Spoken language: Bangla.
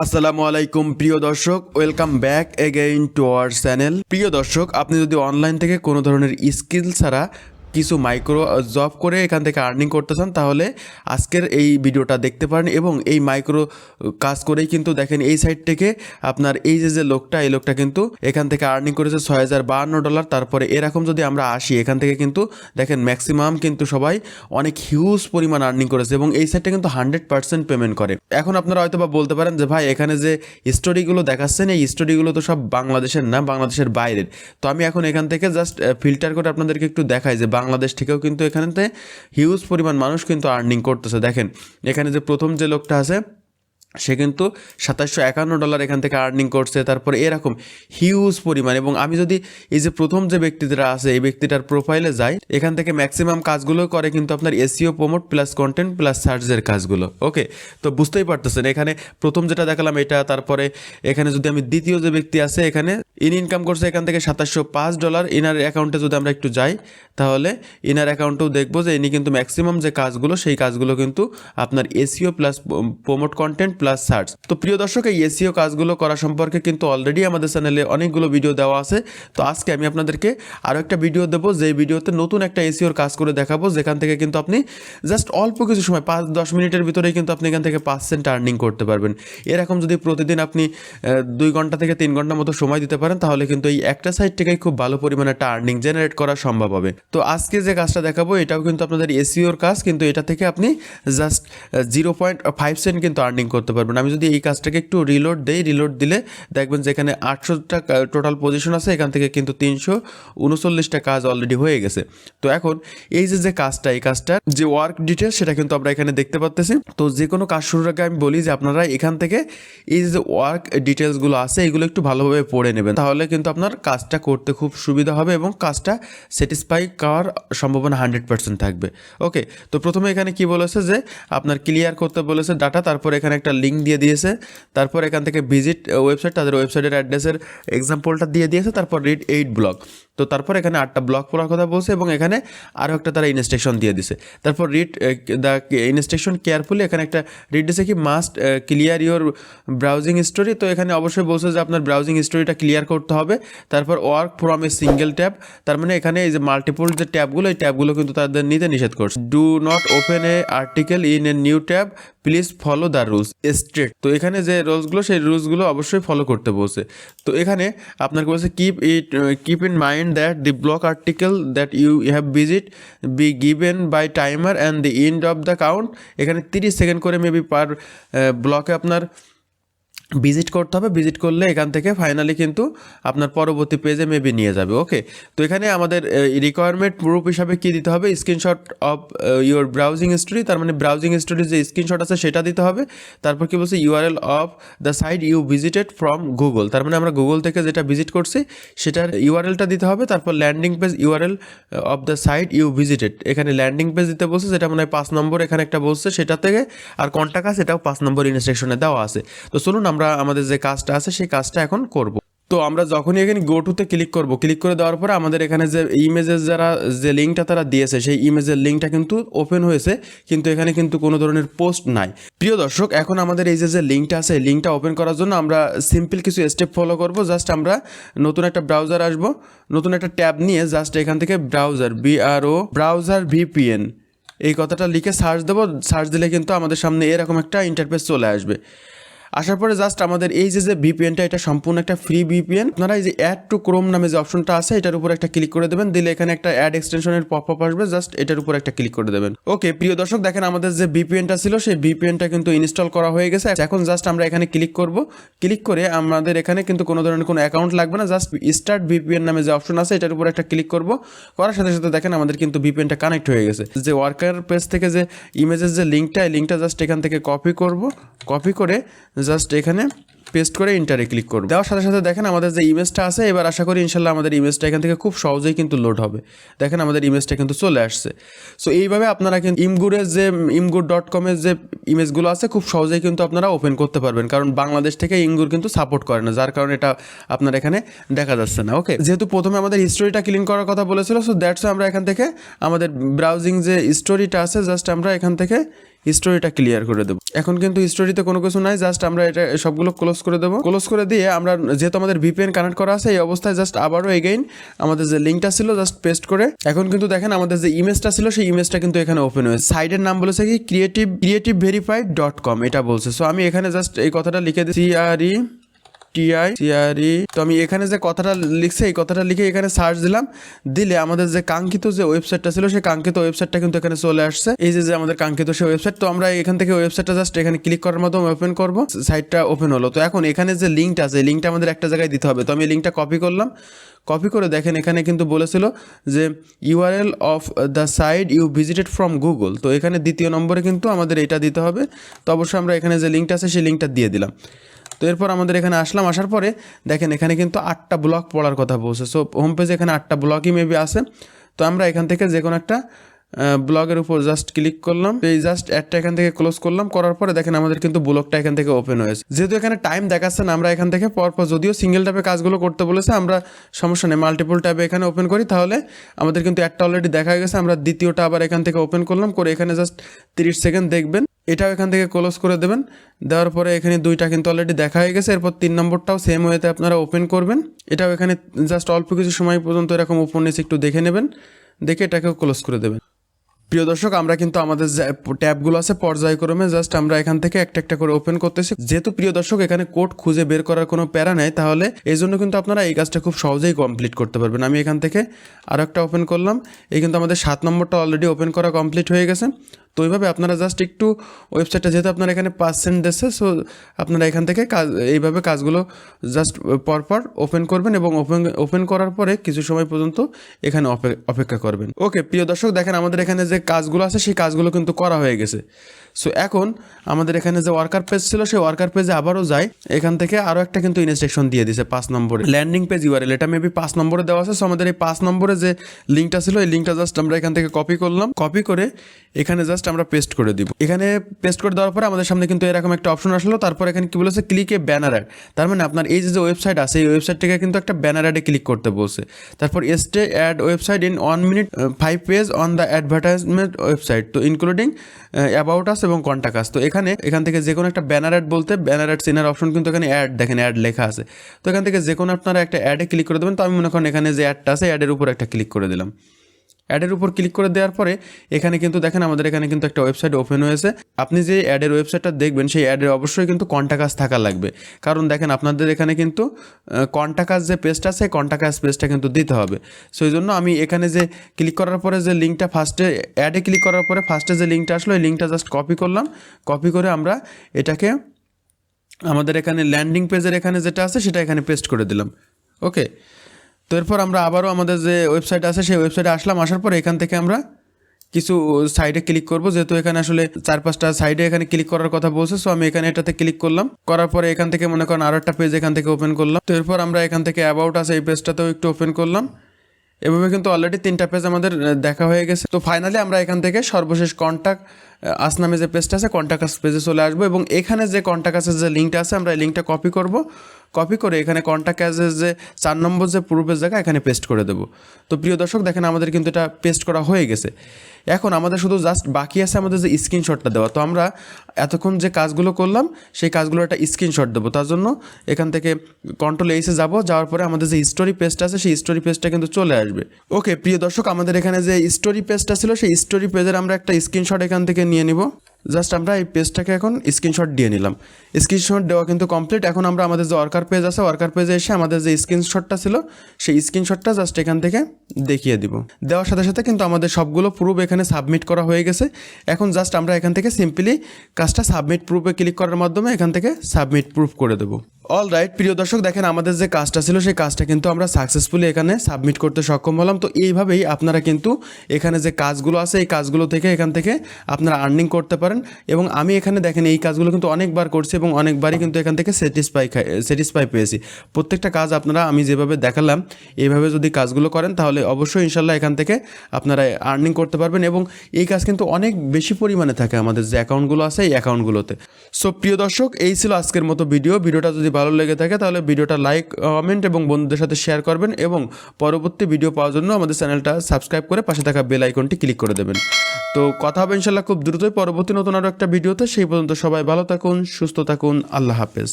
আসসালামু আলাইকুম প্রিয় দর্শক, welcome back again to our channel. প্রিয় দর্শক, আপনি যদি অনলাইন থেকে কোনো ধরনের স্কিল ছাড়া কিছু মাইক্রো জব করে এখান থেকে আর্নিং করতে চান, তাহলে আজকের এই ভিডিওটা দেখতে পারেন। এবং এই মাইক্রো কাজ করেই কিন্তু দেখেন এই সাইট থেকে আপনার এই যে লোকটা, এই লোকটা কিন্তু এখান থেকে আর্নিং করেছে $6052। তারপরে এরকম যদি আমরা আসি, এখান থেকে কিন্তু দেখেন ম্যাক্সিমাম কিন্তু সবাই অনেক হিউজ পরিমাণ আর্নিং করেছে এবং এই সাইটটা কিন্তু 100% পেমেন্ট করে। এখন আপনারা হয়তো বা বলতে পারেন যে ভাই, এখানে যে স্টোরিগুলো দেখাচ্ছেন এই স্টোরিগুলো তো সব বাংলাদেশের না, বাংলাদেশের বাইরের। তো আমি এখন এখান থেকে জাস্ট ফিল্টার করে আপনাদেরকে একটু দেখাই যে বাংলাদেশ থেকেও কিন্তু এখানেতে হিউজ পরিমাণ মানুষ কিন্তু আর্নিং করতেছে। দেখেন এখানে যে প্রথম যে লোকটা আছে সে কিন্তু $2751 এখান থেকে আর্নিং করছে। তারপরে এরকম হিউজ পরিমাণ। এবং আমি যদি এই যে প্রথম যে ব্যক্তিটা আছে এই ব্যক্তিটার প্রোফাইলে যাই, এখান থেকে ম্যাক্সিমাম কাজগুলো করে কিন্তু আপনার SEO, promote plus content plus সার্চের কাজগুলো। ওকে, তো বুঝতেই পারতেছেন এখানে প্রথম যেটা দেখালাম এটা। তারপরে এখানে যদি আমি দ্বিতীয় যে ব্যক্তি আছে, এখানে ইনকাম করছে এখান থেকে $2705। ইনার অ্যাকাউন্টে যদি আমরা একটু যাই, তাহলে ইনার অ্যাকাউন্টেও দেখবো যে ইনি কিন্তু ম্যাক্সিমাম যে কাজগুলো সেই কাজগুলো কিন্তু আপনার SEO plus promote content plus search. তো প্রিয় দর্শক, এই এসইও কাজগুলো করা সম্পর্কে কিন্তু অলরেডি আমাদের চ্যানেলে অনেকগুলো ভিডিও দেওয়া আছে। তো আজকে আমি আপনাদেরকে আরও একটা ভিডিও দেবো, যে ভিডিওতে নতুন একটা এসইওর কাজ করে দেখাবো, যেখান থেকে কিন্তু আপনি জাস্ট অল্প কিছু সময় 5-10 মিনিটের ভিতরেই কিন্তু আপনি এখান থেকে 5 সেন্ট আর্নিং করতে পারবেন। এরকম যদি প্রতিদিন আপনি 2 ঘন্টা থেকে 3 ঘন্টা মতো সময় দিতে পারেন, তাহলে কিন্তু এই একটা সাইট থেকেই খুব ভালো পরিমাণে একটা আর্নিং জেনারেট করা সম্ভব হবে। তো আজকে যে কাজটা দেখাবো এটাও কিন্তু আপনাদের এসইওর কাজ, কিন্তু এটা থেকে আপনি জাস্ট 0.5 সেন্ট কিন্তু আর্নিং করতে পারবেন। আমি যদি এই কাজটাকে একটু রিলোড দেই, রিলোড দিলে দেখবেন যে এখানে 800টা টোটাল পজিশন আছে, এখান থেকে কিন্তু 339টা কাজ অলরেডি হয়ে গেছে। তো এখন এই যে কাজটা, এই কাজটার যে ওয়ার্ক ডিটেলস সেটা কিন্তু আমরা এখানে দেখতে পাচ্ছি। তো যে কোনো কাজ শুরুর আগে আমি বলি যে আপনারা এখান থেকে এই যে ওয়ার্ক ডিটেলসগুলো আছে এগুলো একটু ভালোভাবে পড়ে নেবেন, তাহলে কিন্তু আপনার কাজটা করতে খুব সুবিধা হবে এবং কাজটা স্যাটিসফাই করার সম্ভাবনা 100% থাকবে। ওকে, তো প্রথমে এখানে কি বলেছে যে আপনার ক্লিয়ার করতে বলেছে ডাটা, তারপর এখানে একটা লিঙ্ক দিয়ে দিয়েছে, তারপর এখান থেকে ভিজিট ওয়েবসাইট, তাদের ওয়েবসাইটের অ্যাড্রেসের এক্সাম্পলটা দিয়ে দিয়েছে, তারপর রিড 8 ব্লগ। তো তারপর এখানে 8টা ব্লগ পড়ার কথা বলছে এবং এখানে আরও একটা তারা ইনস্ট্রাকশন দিয়ে দিছে। তারপর রিড দ্য ইনস্ট্রাকশন কেয়ারফুলি, এখানে একটা রিড দিছে কি must clear your browsing story. তো এখানে অবশ্যই বলছে যে আপনার ব্রাউজিং স্টোরিটা ক্লিয়ার করতে হবে। তারপর work from a single tab, তার মানে এখানে এই যে মাল্টিপল যে ট্যাবগুলো, এই ট্যাবগুলো কিন্তু তাদের নিতে নিষেধ করছে। Do not open A article in a new tab, please follow the rules straight. তো এখানে যে রুলসগুলো সেই রুলসগুলো অবশ্যই ফলো করতে বলছে। তো এখানে আপনাকে বলছে keep in mind that the block article that you have visit be given by timer and the end of the count. এখানে 30 সেকেন্ড করে মেবি পার ব্লকে আপনার ভিজিট করতে হবে। ভিজিট করলে এখান থেকে ফাইনালি কিন্তু আপনার পরবর্তী পেজে মেবি নিয়ে যাবে। ওকে, তো এখানে আমাদের রিকোয়ারমেন্ট প্রুফ হিসাবে কী দিতে হবে, screenshot of your browsing history, তার মানে ব্রাউজিং হিস্ট্রির যে স্ক্রিনশট আছে সেটা দিতে হবে। তারপর কি বলছে URL of the site you visited from Google, তার মানে আমরা গুগল থেকে যেটা ভিজিট করছি সেটার ইউআরএলটা দিতে হবে। তারপর landing page URL of the site you visited, এখানে ল্যান্ডিং পেজ দিতে বলছে, যেটা মানে 5 নম্বর এখানে একটা বলছে সেটা থেকে। আর কন্টাক্ট আছে এটাও 5 নম্বর ইনস্ট্রাকশনে দেওয়া আছে। তো চলুন আমরা আমাদের যে কাজটা আছে সেই কাজটা এখন করব। তো আমরা যখনই এখানে গো টুতে ক্লিক করব, ক্লিক করে দেওয়ার পরে আমাদের এখানে যে ইমেজের যারা যে লিঙ্কটা তারা দিয়েছে সেই ইমেজের লিঙ্কটা কিন্তু ওপেন হয়েছে, কিন্তু এখানে কিন্তু কোনো ধরনের পোস্ট নাই। প্রিয় দর্শক, এখন আমাদের এই যে লিঙ্কটা আছে এই লিঙ্কটা ওপেন করার জন্য আমরা সিম্পল কিছু স্টেপ ফলো করব। জাস্ট আমরা নতুন একটা ব্রাউজার আসবো, নতুন একটা ট্যাব নিয়ে জাস্ট এখান থেকে ব্রাউজার ভিপিএন এই কথাটা লিখে সার্চ দেবো। সার্চ দিলে কিন্তু আমাদের সামনে এরকম একটা ইন্টারফেস চলে আসবে। আসার পরে জাস্ট আমাদের এই যে ভিপিএনটা, এটা সম্পূর্ণ একটা ফ্রি ভিপিএন। আপনারা এই যে অ্যাড টু ক্রোম নামে যে অপশনটা আছে এটার উপর একটা ক্লিক করে দেবেন, দিলে এখানে একটা অ্যাড এক্সটেনশনের পপআপ আসবে, জাস্ট এটার উপর একটা ক্লিক করে দেবেন। ওকে প্রিয় দর্শক, দেখেন আমাদের যে ভিপিএনটা ছিল সেই ভিপিএনটা কিন্তু ইনস্টল করা হয়ে গেছে। এখন জাস্ট আমরা এখানে ক্লিক করব, ক্লিক করে আমাদের এখানে কিন্তু কোনো ধরনের কোনো অ্যাকাউন্ট লাগবে না, জাস্ট স্টার্ট ভিপিএন নামে যে অপশন আছে এটার উপর একটা ক্লিক করব। করার সাথে সাথে দেখেন আমাদের কিন্তু ভিপিএনটা কানেক্ট হয়ে গেছে। যে ওয়ার্কার পেজ থেকে যে ইমেজের যে লিঙ্কটা, এই লিঙ্কটা জাস্ট এখান থেকে কপি করব, কপি করে জাস্ট এখানে পেস্ট করে ইন্টারে ক্লিক করব। দেওয়ার সাথে সাথে দেখেন আমাদের যে ইমেজটা আছে, এবার আশা করি ইনশাল্লাহ আমাদের ইমেজটা এখান থেকে খুব সহজেই কিন্তু লোড হবে। দেখেন আমাদের ইমেজটা কিন্তু চলে আসছে। সো এইভাবে আপনারা কিন্তু imgur.com এর যে ইমেজগুলো আছে খুব সহজেই কিন্তু আপনারা ওপেন করতে পারবেন, কারণ বাংলাদেশ থেকে ইমগুর কিন্তু সাপোর্ট করে না, যার কারণে এটা আপনার এখানে দেখা যাচ্ছে না। ওকে, যেহেতু প্রথমে আমাদের হিস্টোরিটা ক্লিন করার কথা বলেছিল, সো দ্যাটস আমরা এখান থেকে আমাদের ব্রাউজিং যে স্টোরিটা আছে জাস্ট আমরা এখান থেকে স্টোরিটা ক্লিয়ার করে দেবো। এখন কিন্তু স্টোরিতে কোনো কিছু নাই, জাস্ট আমরা এটা সবগুলো ক্লোজ করে দেবো। ক্লোজ করে দিয়ে আমরা যেহেতু আমাদের ভিপিএন কানেক্ট করা আছে, এই অবস্থায় জাস্ট আবারও এগেইন আমাদের যে লিঙ্কটা ছিল জাস্ট পেস্ট করে এখন কিন্তু দেখেন আমাদের যে ইমেজটা ছিল সেই ইমেজটা কিন্তু এখানে ওপেন হয়েছে। সাইটের নাম বলেছে কি creativeverified.com এটা বলছে। সো আমি এখানে জাস্ট এই কথাটা লিখে দিই CRE। তো আমি এখানে যে কথাটা লিখছে এই কথাটা লিখে এখানে সার্চ দিলাম, দিলে আমাদের যে কাঙ্ক্ষিত যে ওয়েবসাইটটা ছিল সেই কাঙ্ক্ষিত ওয়েবসাইটটা কিন্তু এখানে চলে আসছে। এই যে আমাদের কাঙ্ক্ষিত সেই ওয়েবসাইট, তো আমরা এখান থেকে ওয়েবসাইটটা জাস্ট এখানে ক্লিক করার মাধ্যমে ওপেন করব, সাইটটা ওপেন হলো। তো এখন এখানে যে লিঙ্কটা আছে, লিঙ্কটা আমাদের একটা জায়গায় দিতে হবে। তো আমি লিঙ্কটা কপি করলাম, কপি করে দেখেন এখানে কিন্তু বলেছিল যে URL of the site you visited from Google. তো এখানে দ্বিতীয় নম্বরে কিন্তু আমাদের এটা দিতে হবে। তো অবশ্যই আমরা এখানে যে লিঙ্কটা আছে সেই লিঙ্কটা দিয়ে দিলাম। তো এরপর আমাদের এখানে আসলাম, আসার পরে দেখেন এখানে কিন্তু 8টা ব্লগ পড়ার কথা বলছে। সো হোম পেজে এখানে 8টা ব্লগই মেবি আছে। তো আমরা এখান থেকে যে কোনো একটা ব্লগের উপর জাস্ট ক্লিক করলাম, এই জাস্ট অ্যাডটা এখান থেকে ক্লোজ করলাম, করার পরে দেখেন আমাদের কিন্তু ব্লগটা এখান থেকে ওপেন হয়েছে। যেহেতু এখানে টাইম দেখাচ্ছে না, আমরা এখান থেকে পরপর যদিও সিঙ্গেল ট্যাবে কাজগুলো করতে বলেছে, আমরা সমস্যা নেই মাল্টিপল ট্যাবে এখানে ওপেন করি, তাহলে আমাদের কিন্তু একটা অলরেডি দেখা গেছে। আমরা দ্বিতীয়টা আবার এখান থেকে ওপেন করলাম, করে এখানে জাস্ট 30 সেকেন্ড দেখবেন, এটাও এখান থেকে ক্লোজ করে দেবেন। দেওয়ার পরে এখানে 2টা কিন্তু অলরেডি দেখা হয়ে গেছে। এরপর 3 নম্বরটাও সেম ওয়েতে আপনারা ওপেন করবেন, এটাও এখানে জাস্ট অল্প কিছু সময় পর্যন্ত এরকম উপর নিচে একটু দেখে নেবেন, দেখে এটাকেও ক্লোজ করে দেবেন। প্রিয় দর্শক, আমরা কিন্তু আমাদের যে ট্যাবগুলো আছে পর্যায়ক্রমে জাস্ট আমরা এখান থেকে একটা একটা করে ওপেন করতেছি। যেহেতু প্রিয় দর্শক এখানে কোড খুঁজে বের করার কোনো প্যারা নেই, তাহলে এই জন্য কিন্তু আপনারা এই কাজটা খুব সহজেই কমপ্লিট করতে পারবেন। আমি এখান থেকে আরও একটা ওপেন করলাম, এই কিন্তু আমাদের 7 নম্বরটা অলরেডি ওপেন করা কমপ্লিট হয়ে গেছে। তো এইভাবে আপনারা জাস্ট একটু ওয়েবসাইটটা যেহেতু আপনারা এখানে % দিচ্ছে, সো আপনারা এখান থেকে এইভাবে কাজগুলো জাস্ট পরপর ওপেন করবেন এবং ওপেন করার পরে কিছু সময় পর্যন্ত এখানে অপেক্ষা করবেন। ওকে প্রিয় দর্শক, দেখেন আমাদের এখানে যে কাজগুলো আছে সেই কাজগুলো কিন্তু করা হয়ে গেছে। সো এখন আমাদের এখানে যে ওয়ার্কার পেজ ছিল সেই ওয়ার্কার পেজে আবারও যাই, এখান থেকে আরও একটা কিন্তু ইনস্ট্রাকশন দিয়ে দিয়েছে 5 নম্বরে, ল্যান্ডিং পেজ URL, এটা মেবি 5 নম্বরে দেওয়া আছে। সো আমাদের এই 5 নম্বরে যে লিঙ্কটা ছিল এই লিঙ্কটা জাস্ট আমরা এখান থেকে কপি করলাম, কপি করে এখানে জাস্ট আমরা পেস্ট করে দিব। এখানে পেস্ট করে দেওয়ার পরে আমাদের সামনে কিন্তু এরকম একটা অপশন আসলো। তারপর এখানে কি বলেছে, ক্লিক এ ব্যানার অ্যাড। তার মানে আপনার এই যে ওয়েবসাইট আছে এই ওয়েবসাইট থেকে কিন্তু একটা ব্যানার অ্যাডে ক্লিক করতে বলছে। তারপর stay ad website in 1 minute 5 page on the advertisement website, তো ইনক্লুডিং অ্যাবাউট আস এবং কন্টাক্ট আস। তো এখান থেকে যে কোনো একটা ব্যানার অ্যাড বলতে ব্যানার অ্যাড চেনার অপশন কিন্তু এখানে অ্যাড, দেখেন অ্যাড লেখা আছে। তো এখান থেকে যে কোনো আপনারা একটা অ্যাডে ক্লিক করে দেবেন। তো আমি মনে করেন এখানে যে অ্যাডটা আছে অ্যাডের উপর একটা ক্লিক করে দিলাম। অ্যাডের উপর ক্লিক করে দেওয়ার পরে এখানে কিন্তু দেখেন আমাদের এখানে কিন্তু একটা ওয়েবসাইট ওপেন হয়েছে। আপনি যে অ্যাডের ওয়েবসাইটটা দেখবেন সেই অ্যাডের অবশ্যই কিন্তু কন্টাক্ট আস থাকা লাগবে, কারণ দেখেন আপনাদের এখানে কিন্তু কন্টাক্ট আস যে পেজটা আছে কন্টাক্ট আস পেজটা কিন্তু দিতে হবে। সো এই জন্য আমি এখানে যে ক্লিক করার পরে যে লিঙ্কটা ফার্স্টে অ্যাডে ক্লিক করার পরে ফার্স্টে যে লিঙ্কটা আসলো এই লিঙ্কটা জাস্ট কপি করলাম, কপি করে আমরা এটাকে আমাদের এখানে ল্যান্ডিং পেজের এখানে যেটা আছে সেটা এখানে পেস্ট করে দিলাম। ওকে, তো এরপর আমরা আবারও আমাদের যে ওয়েবসাইট আছে সেই ওয়েবসাইটে আসলাম, আসার পর এখান থেকে আমরা কিছু সাইডে ক্লিক করব, যেহেতু এখানে আসলে 4-5টা সাইডে এখানে ক্লিক করার কথা বলছে। সো আমি এখানে এটাতে ক্লিক করলাম, করার পরে এখান থেকে মনে করেন আরও একটা পেজ এখান থেকে ওপেন করলাম। তো এরপর আমরা এখান থেকে অ্যাবাউট আছে এই পেজটাতেও একটু ওপেন করলাম। এভাবে কিন্তু অলরেডি 3টা পেজ আমাদের দেখা হয়ে গেছে। তো ফাইনালি আমরা এখান থেকে সর্বশেষ কন্টাক্ট আস নামে যে পেজটা আছে কন্টাক্ট আস পেজে চলে আসবো এবং এখানে যে কন্টাক্ট আসের যে লিঙ্কটা আছে আমরা এই লিঙ্কটা কপি করব, কপি করে এখানে কন্টাক্ট অ্যাসের যে 4 নম্বর যে পূর্বের জায়গা এখানে পেস্ট করে দেবো। তো প্রিয় দর্শক দেখেন আমাদের কিন্তু এটা পেস্ট করা হয়ে গেছে। এখন আমাদের শুধু জাস্ট বাকি আছে আমাদের যে স্ক্রিনশটটা দেওয়া। তো আমরা এতক্ষণ যে কাজগুলো করলাম সেই কাজগুলো একটা স্ক্রিনশট দেবো, তার জন্য এখান থেকে Ctrl+H যাবো, যাওয়ার পরে আমাদের যে স্টোরি পেজটা আছে সেই স্টোরি পেজটা কিন্তু চলে আসবে। ওকে প্রিয় দর্শক, আমাদের এখানে যে স্টোরি পেজটা ছিল সেই স্টোরি পেজের আমরা একটা স্ক্রিনশট এখান থেকে নিয়ে নিব। জাস্ট আমরা এই পেজটাকে এখন স্ক্রিনশট দিয়ে নিলাম। স্ক্রিনশট দেওয়া কিন্তু কমপ্লিট। এখন আমরা আমাদের যে ওয়ার্কার পেজ আছে ওয়ার্কার পেজে এসে আমাদের যে স্ক্রিনশটটা ছিল সেই স্ক্রিনশটটা জাস্ট এখান থেকে দেখিয়ে দিব। দেওয়ার সাথে সাথে কিন্তু আমাদের সবগুলো প্রুফ এখানে সাবমিট করা হয়ে গেছে। এখন জাস্ট আমরা এখান থেকে সিম্পলি কাজটা সাবমিট প্রুফে ক্লিক করার মাধ্যমে এখান থেকে সাবমিট প্রুফ করে দেবো। অল রাইট প্রিয় দর্শক, দেখেন আমাদের যে কাজটা ছিল সেই কাজটা কিন্তু আমরা সাকসেসফুলি এখানে সাবমিট করতে সক্ষম হলাম। তো এইভাবেই আপনারা কিন্তু এখানে যে কাজগুলো আছে এই কাজগুলো থেকে এখান থেকে আপনারা আর্নিং করতে পারেন। এবং আমি এখানে দেখেন এই কাজগুলো কিন্তু অনেকবার করছি এবং অনেকবারই কিন্তু এখান থেকে স্যাটিসফাই পেয়েছি। প্রত্যেকটা কাজ আপনারা আমি যেভাবে দেখালাম এইভাবে যদি কাজগুলো করেন তাহলে অবশ্যই ইনশাল্লাহ এখান থেকে আপনারা আর্নিং করতে পারবেন। এবং এই কাজ কিন্তু অনেক বেশি পরিমাণে থাকে আমাদের যে অ্যাকাউন্টগুলো আছে এই অ্যাকাউন্টগুলোতে। সো প্রিয় দর্শক, এই ছিল আজকের মতো ভিডিওটা যদি ভালো লেগে থাকে তাহলে ভিডিওটা লাইক কমেন্ট এবং বন্ধুদের সাথে শেয়ার করবেন এবং পরবর্তী ভিডিও পাওয়ার জন্য আমাদের চ্যানেলটা সাবস্ক্রাইব করে পাশে থাকা বেল আইকনটি ক্লিক করে দেবেন। তো কথা হবে ইনশাল্লাহ খুব দ্রুতই পরবর্তী নতুন আরও একটা ভিডিওতে। সেই পর্যন্ত সবাই ভালো থাকুন, সুস্থ থাকুন, আল্লাহ হাফেজ।